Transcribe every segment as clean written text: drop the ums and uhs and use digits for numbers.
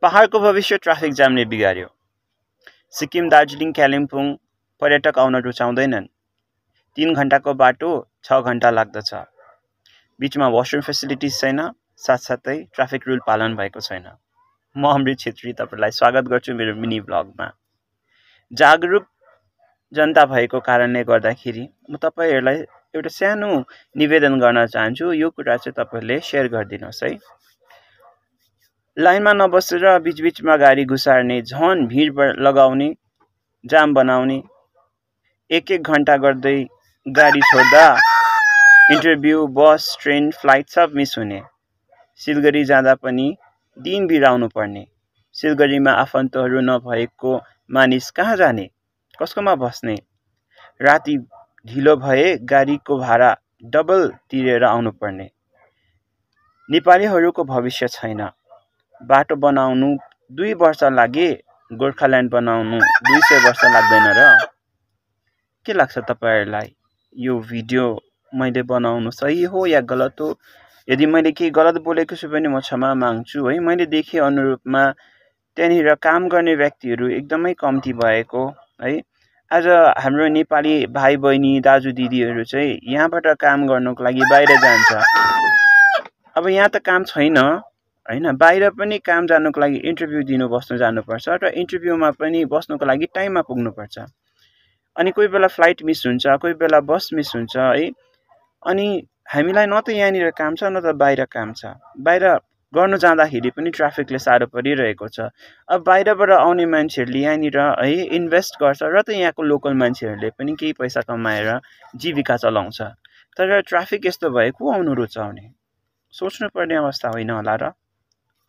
पहाडको भविष्य ट्राफिक जामले बिगार्यो। सिक्किम, दार्जिलिङ, कालिम्पोङ पर्यटक आउन रुचाउँदैनन्। 3 घण्टाको बाटो 6 घण्टा लाग्दछ। बीचमा वाशरूम फेसिलिटिज छैन, साथसाथै ट्राफिक रुल पालन भएको छैन। म अमृत छेत्री तपाईलाई स्वागत गर्छु मेरो मिनी ब्लगमा। जागरुक जनता भएको कारणले गर्दाखेरि म तपाईहरुलाई एउटा सानो निवेदन गर्न चाहन्छु। यो कुरा चाहिँ तपाईहरुले शेयर गरिदिनुहोस् है। लाइनमा नबसेर बीचबीचमा गाडी घुसार्ने, झन भिड लगाउने, जाम बनाउने, एक घण्टा गर्दै गाडी छोड्दा इन्टरभ्यू, बस, ट्रेन, फ्लाइट सब मिस हुने। सिलगढी जाँदा पनि दिन बिराउनु पर्ने। सिलगढीमा आफन्तहरू नभएको मानिस कहाँ जाने, कसकोमा बस्ने। राति ढिलो भए गाडीको भाडा डबल तिरेर आउनु पर्ने। नेपालीहरूको भविष्य छैन। बाटो बनाउनु 2 वर्ष लागे, गोर्खाल्यान्ड बनाउनु 200 वर्ष लाग्दैन र? के लाग्छ तपाईहरुलाई? यो भिडियो मैले बनाउनु सही हो या गलत हो? यदि मैले केही गलत बोलेको छु भने म क्षमा माग्छु है। मैले देखे अनुरूपमा त्यहाँनिर काम गर्ने व्यक्तिहरू एकदमै कम्ती भएको है। आज हाम्रो नेपाली भाइ बहिनी, दाजु दिदीहरू चाहिँ यहाँबाट काम गर्नको लागि बाहिर जान्छ। अब यहाँ त काम छैन हैन, बाहिर पनि काम जानुको लागि इन्टरभ्यू दिनु बस्नु जानुपर्छ र इन्टरभ्यूमा पनि बस्नुको लागि टाइममा पुग्नुपर्छ। अनि कोही बेला फ्लाइट मिस हुन्छ, कोही बेला बस मिस हुन्छ है। अनि हामीलाई न त यहाँनिर काम छ न त बाहिर काम छ। बाहिर गर्न जाँदाखेरि पनि ट्राफिकले साह्रो परिरहेको छ। अब बाहिरबाट आउने मान्छेहरूले यहाँनिर है इन्भेस्ट गर्छ र त यहाँको लोकल मान्छेहरूले पनि केही पैसा कमाएर जीविका चलाउँछ। तर ट्राफिक यस्तो भए को आउनु रुचाउने? सोच्नुपर्ने अवस्था होइन होला र?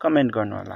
कमेन्ट गर्नु होला।